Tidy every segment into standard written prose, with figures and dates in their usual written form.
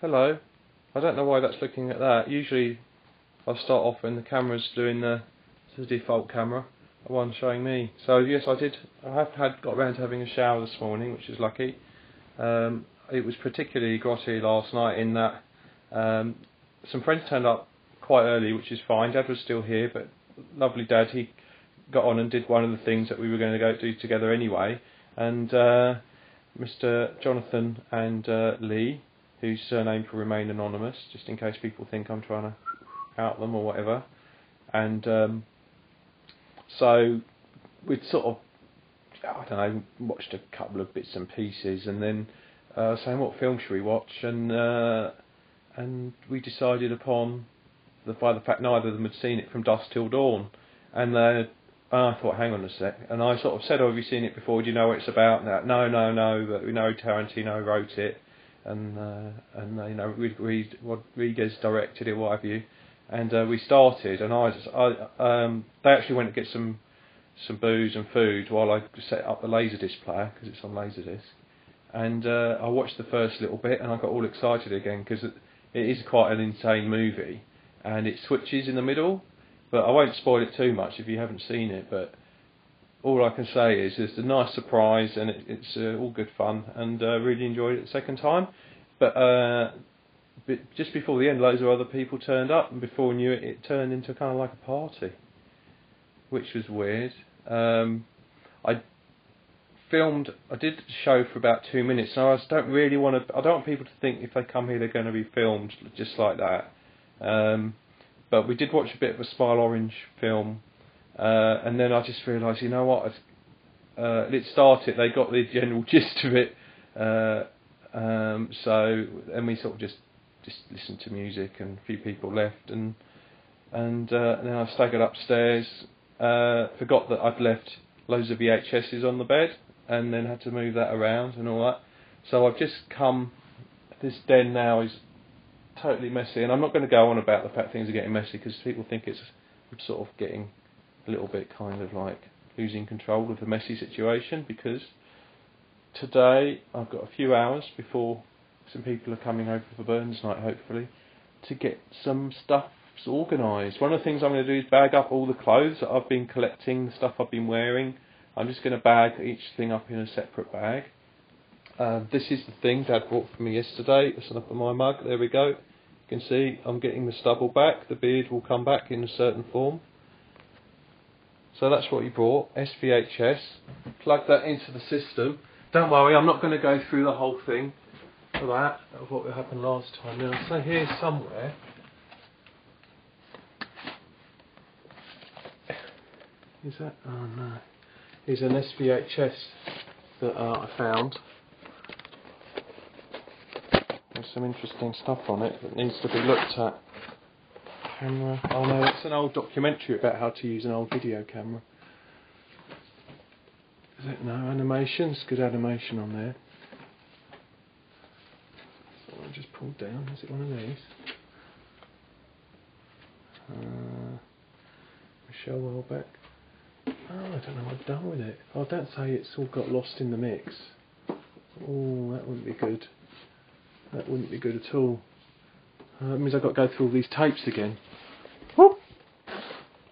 hello. I don't know why that's looking at that. Usually I start off when the camera's doing the default camera, the one showing me. So yes, I have got around to having a shower this morning, which is lucky. It was particularly grotty last night in that some friends turned up quite early, which is fine. Dad was still here, but lovely Dad, he got on and did one of the things that we were going to go do together anyway. And Mr. Jonathan and Lee, whose surname will remain anonymous, just in case people think I'm trying to out them or whatever. And so we'd sort of, I don't know, watched a couple of bits and pieces, and then saying what film should we watch, and we decided upon by the fact neither of them had seen it, From Dusk Till Dawn, and I thought, hang on a sec, and I sort of said, oh, have you seen it before? Do you know what it's about? No, but we know Tarantino wrote it, and you know, Rodriguez directed it, what have you. And we started, and they actually went to get some booze and food while I set up the Laserdisc player, because it's on Laserdisc. And I watched the first little bit, and I got all excited again, because it is quite an insane movie, and it switches in the middle. But I won't spoil it too much if you haven't seen it. But all I can say is it's a nice surprise, and it's all good fun, and really enjoyed it the second time. But just before the end, loads of other people turned up, and before I knew it, it turned into kind of like a party, which was weird. I did the show for about 2 minutes, and I don't want people to think if they come here they're going to be filmed just like that. But we did watch a bit of a Smile Orange film, and then I just realised, you know what, it started, they got the general gist of it, so then we sort of just listened to music, and a few people left, and then I staggered upstairs, forgot that I'd left loads of VHSs on the bed, and then had to move that around and all that. So I've just come, this den now is totally messy, and I'm not going to go on about the fact things are getting messy, because people think it's sort of getting a little bit kind of like losing control of the messy situation, because today I've got a few hours before some people are coming over for Burns night, hopefully, to get some stuff organised. One of the things I'm going to do is bag up all the clothes that I've been collecting, the stuff I've been wearing. I'm just going to bag each thing up in a separate bag. This is the thing Dad bought for me yesterday. It's up in my mug. There we go. You can see I'm getting the stubble back. The beard will come back in a certain form. So that's what he brought. SVHS. Plug that into the system. Don't worry, I'm not going to go through the whole thing for that, of what happened last time. Now, so here somewhere is that? Oh no. Here's an SVHS that I found. There's some interesting stuff on it that needs to be looked at. Camera. Oh no, it's an old documentary about how to use an old video camera. Is it? No, animations. Good animation on there. So I just pulled down. Is it one of these? Michelle Welbeck. Oh, I don't know what I've done with it. Oh, don't say it's all got lost in the mix. Oh, that wouldn't be good. That wouldn't be good at all. That means I've got to go through all these tapes again. Whoop!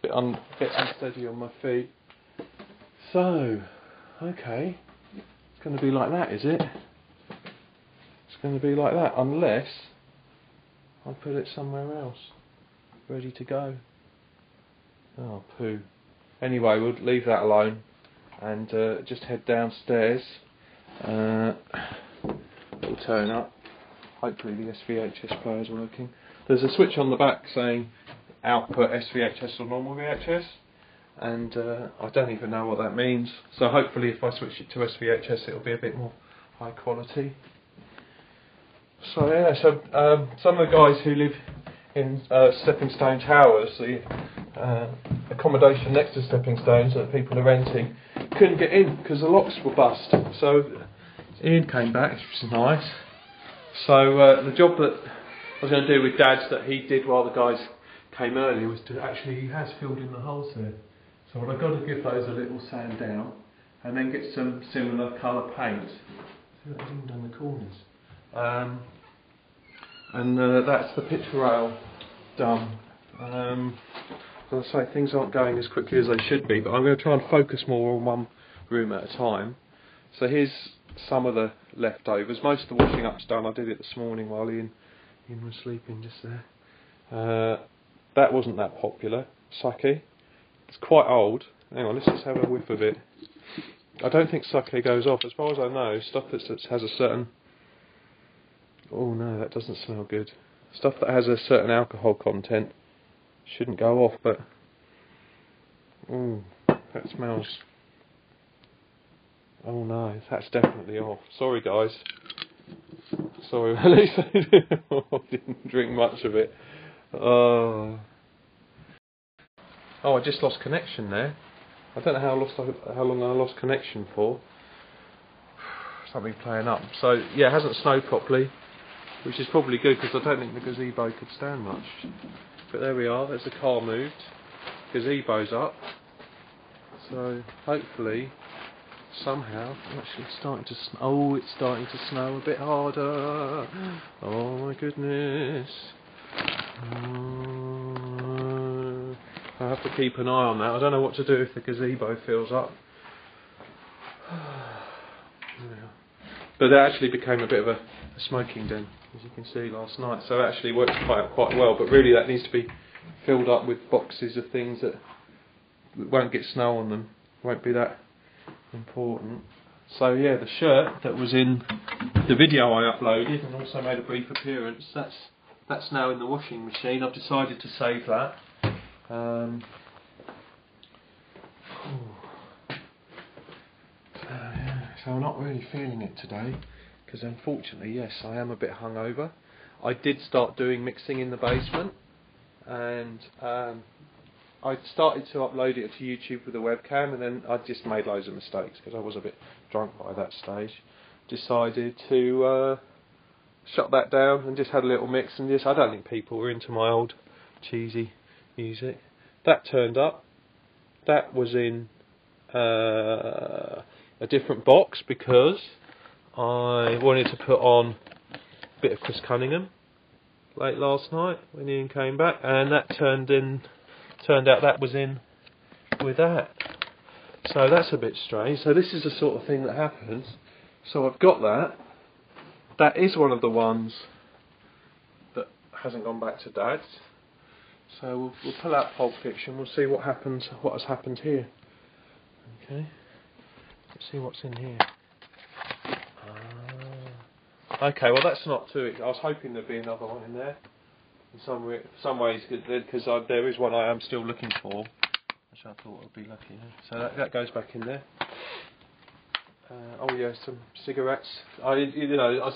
Bit unsteady on my feet. So, okay. It's going to be like that, is it? It's going to be like that, unless I put it somewhere else. Ready to go. Oh, poo. Anyway, we'll leave that alone and just head downstairs. It'll turn up. Hopefully the SVHS player is working. There's a switch on the back saying output SVHS or normal VHS, and I don't even know what that means. So hopefully if I switch it to SVHS it'll be a bit more high quality. So yeah, some of the guys who live in Stepping Stone Towers, the accommodation next to Stepping Stones that people are renting, couldn't get in because the locks were bust. So Ian came back, which was nice. So the job that I was going to do with Dad's that he did while the guys came early was to actually, he has filled in the holes there. So what I've got to give those a little sand down and then get some similar colour paint. See, that hasn't done the corners. and that's the picture rail done. As I say, things aren't going as quickly as they should be, but I'm going to try and focus more on one room at a time. So here's some of the leftovers. Most of the washing up's done. I did it this morning while Ian was sleeping just there. That wasn't that popular. Sake. It's quite old. Hang on, let's just have a whiff of it. I don't think sake goes off. As far as I know, stuff that has a certain... Oh no, that doesn't smell good. Stuff that has a certain alcohol content shouldn't go off, but... that smells... Oh no, that's definitely off. Sorry guys. Sorry, at least I didn't drink much of it. Oh, I just lost connection there. I don't know how long I lost connection for. Something playing up. So yeah, it hasn't snowed properly, which is probably good because I don't think the gazebo could stand much. But there we are. There's the car moved. Gazebo's up. So hopefully, somehow, actually it's starting to snow. Oh, it's starting to snow a bit harder. Oh my goodness. I have to keep an eye on that. I don't know what to do if the gazebo fills up. But that actually became a bit of a smoking den, as you can see last night. So it actually works quite well. But really, that needs to be filled up with boxes of things that won't get snow on them. Won't be that important. So yeah, the shirt that was in the video I uploaded and also made a brief appearance, that's now in the washing machine. I've decided to save that. So I'm not really feeling it today because unfortunately, yes, I am a bit hungover. I did start doing mixing in the basement, and I started to upload it to YouTube with a webcam, and then I just made loads of mistakes because I was a bit drunk by that stage. Decided to shut that down and just had a little mix, and I don't think people were into my old cheesy music. That turned up. That was in a different box because I wanted to put on a bit of Chris Cunningham late last night when Ian came back, and that turned out that was in with that. So that's a bit strange. So this is the sort of thing that happens. So I've got that. That is one of the ones that hasn't gone back to Dad's. So we'll pull out Pulp Fiction. We'll see what happens. What has happened here? Okay. Let's see what's in here. Okay. Well, that's not too. I was hoping there'd be another one in there. In some ways, because there is one I am still looking for, which I thought would be lucky. So that goes back in there. Oh yeah, some cigarettes. I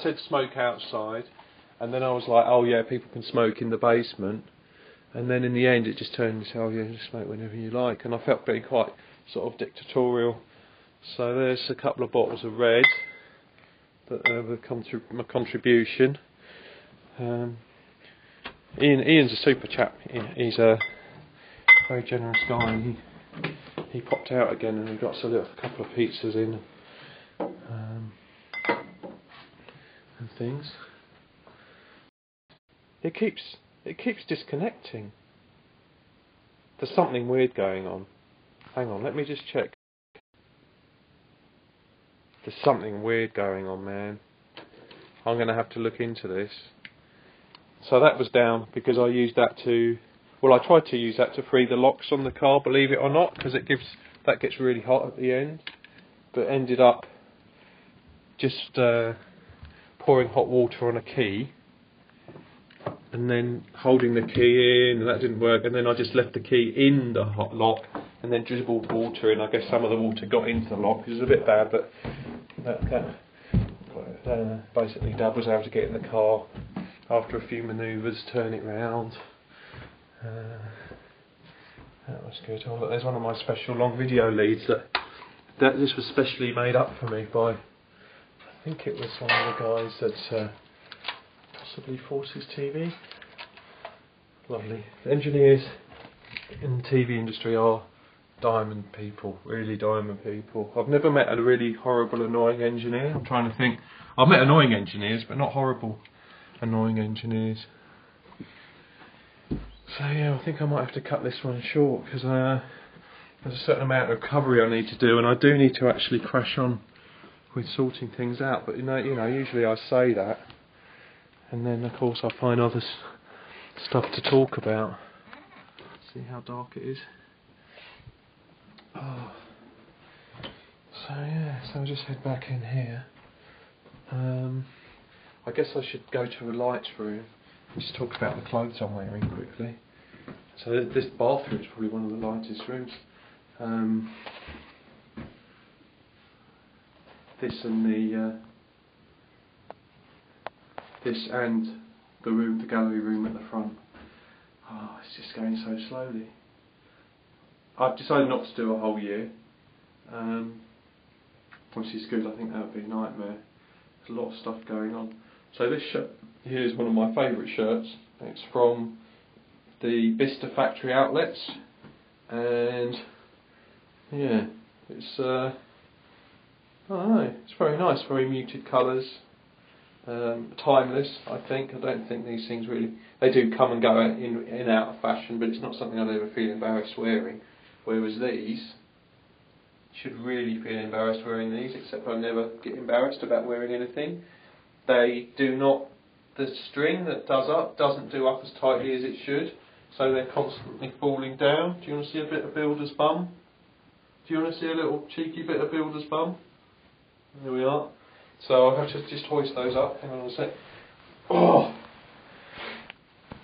said smoke outside, and then I was like, oh yeah, people can smoke in the basement. And then in the end it just turned into, oh yeah, just smoke whenever you like. And I felt being quite sort of dictatorial. So there's a couple of bottles of red that have come through my contribution. Ian's a super chap. He's a very generous guy. And he popped out again and he got us a couple of pizzas in and things. It keeps disconnecting. There's something weird going on. Hang on, let me just check. There's something weird going on, man. I'm going to have to look into this. So that was down because I used that to... Well, I tried to use that to free the locks on the car, believe it or not, because that gets really hot at the end. But ended up just pouring hot water on a key and then holding the key in, and that didn't work. And then I just left the key in the hot lock and then dribbled water in. I guess some of the water got into the lock, which was a bit bad, but basically Dad was able to get in the car after a few manoeuvres, turn it round. That was good. Oh, look, there's one of my special long video leads that this was specially made up for me by, I think it was one of the guys that possibly Forces TV. Lovely. The engineers in the TV industry are diamond people, really diamond people. I've never met a really horrible, annoying engineer. I'm trying to think. I've met annoying engineers, but not horrible. Annoying engineers. So yeah, I think I might have to cut this one short because there's a certain amount of recovery I need to do, and I do need to actually crash on with sorting things out. But you know, usually I say that, and then of course I find other stuff to talk about. See how dark it is. Oh. So yeah, so I'll just head back in here. I guess I should go to the lights room and just talk about the clothes I'm wearing quickly. So this bathroom is probably one of the lightest rooms. This and the room, the gallery room at the front. Oh, it's just going so slowly. I've decided not to do a whole year, which is good. I think that would be a nightmare. There's a lot of stuff going on. So this shirt here is one of my favourite shirts. It's from the Bicester Factory Outlets, and yeah, it's I don't know, it's very nice, very muted colours, timeless. I don't think these things really, they do come and go in and out of fashion, but it's not something I'd ever feel embarrassed wearing. Whereas these, should really feel embarrassed wearing these, except I never get embarrassed about wearing anything. They do not, the string that does up doesn't do up as tightly as it should, so they're constantly falling down. Do you want to see a bit of Builder's bum? Do you want to see a little cheeky bit of Builder's bum? There we are. So I'll have to just hoist those up. Hang on a sec. Oh!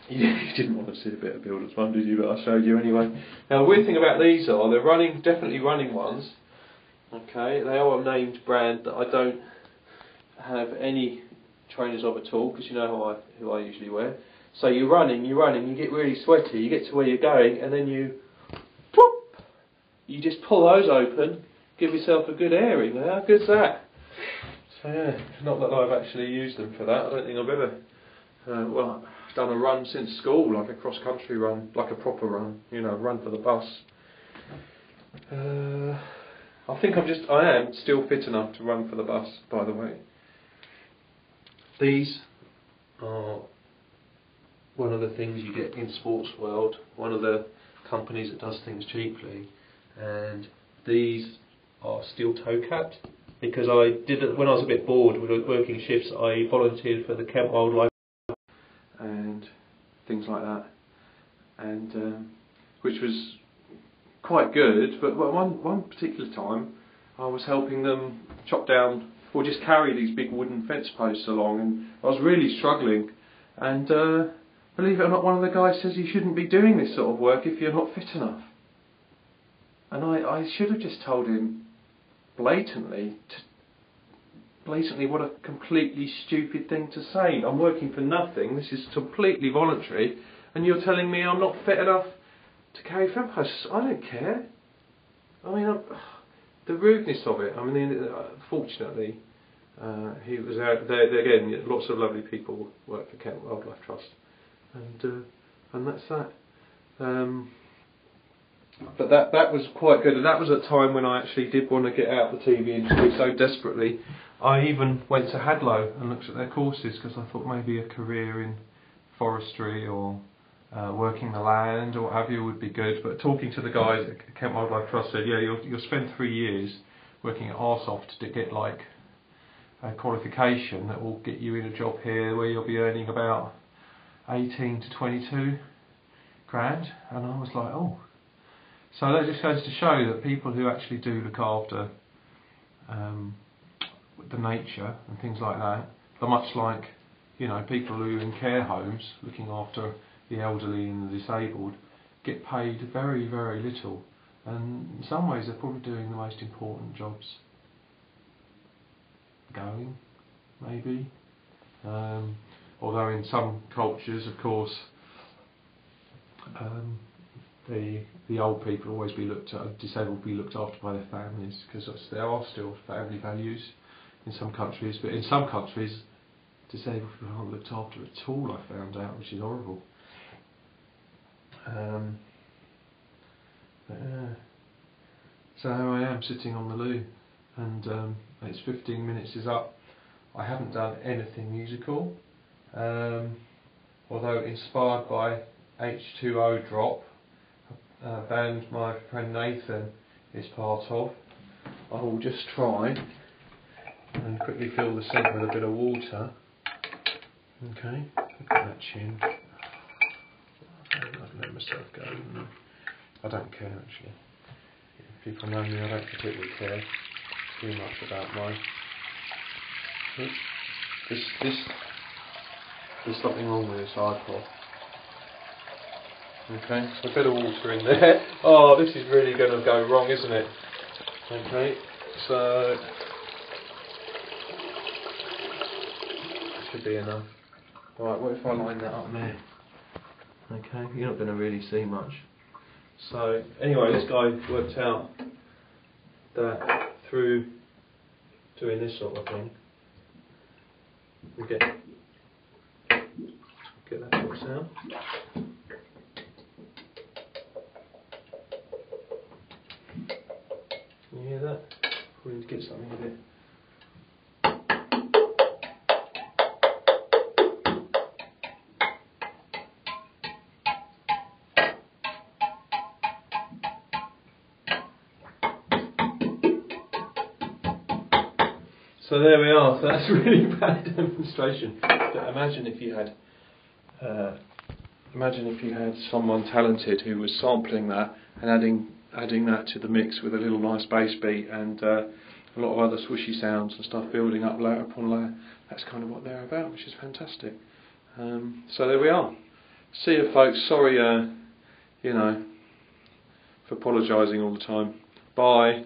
You didn't want to see a bit of Builder's bum, did you? But I showed you anyway. Now the weird thing about these are, they're running, definitely running ones. Okay, they are a named brand that I don't have any trainers of at all, because you know who I usually wear. So you're running, you get really sweaty, you get to where you're going, and then you just pull those open, give yourself a good airing. How good's that? So yeah, not that I've actually used them for that. I don't think I've ever I've done a run since school, like a cross-country run, like a proper run, run for the bus. I think I am still fit enough to run for the bus, by the way. These are one of the things you get in Sports World, one of the companies that does things cheaply, and these are steel toe capped, because when I was a bit bored with working shifts, I volunteered for the Kent Wildlife and things like that, and which was quite good. But one particular time, I was helping them chop down or just carry these big wooden fence posts along, and I was really struggling. And believe it or not, one of the guys says you shouldn't be doing this sort of work if you're not fit enough. And I should have just told him blatantly what a completely stupid thing to say. I'm working for nothing, this is completely voluntary, and you're telling me I'm not fit enough to carry fence posts. I don't care. I mean, the rudeness of it. I mean, fortunately, he was out there again. Lots of lovely people work for Kent Wildlife Trust, and that's that. But that was quite good, and that was a time when I actually did want to get out of the TV industry so desperately. I even went to Hadlow and looked at their courses, because I thought maybe a career in forestry or working the land or what have you would be good. But talking to the guys at Kent Wildlife Trust said, yeah, you'll spend 3 years working at Arsoft to get like a qualification that will get you in a job here where you'll be earning about 18 to 22 grand. And I was like, oh. So that just goes to show that people who actually do look after the nature and things like that are much like, people who are in care homes looking after the elderly and the disabled, get paid very, very little. And in some ways they're probably doing the most important jobs going, maybe. Although in some cultures, of course, the old people always be looked at, disabled be looked after by their families, because there are still family values in some countries, but in some countries disabled people aren't looked after at all, I found out, which is horrible. So I am sitting on the loo, and it's 15 minutes is up. I haven't done anything musical, Although inspired by H2O Drop, a band my friend Nathan is part of, I will just try and quickly fill the centre with a bit of water. Okay, look at that chin. I've let myself go. I don't care actually. If people know me, I don't particularly care too much about my. There's something wrong with this iPod. Okay, so a bit of water in there. Oh, this is really going to go wrong, isn't it? Okay, so should be enough. Right, what if I line that up there? Okay, you're not going to really see much. So anyway, this guy worked out that through doing this sort of thing, we get that sort of sound. Can you hear that? We need to get something a bit. So there we are. So that's a really bad demonstration. But imagine if you had someone talented who was sampling that and adding that to the mix with a little nice bass beat and a lot of other swishy sounds and stuff building up layer upon layer. That's kind of what they're about, which is fantastic. So there we are. See you, folks. Sorry, for apologising all the time. Bye.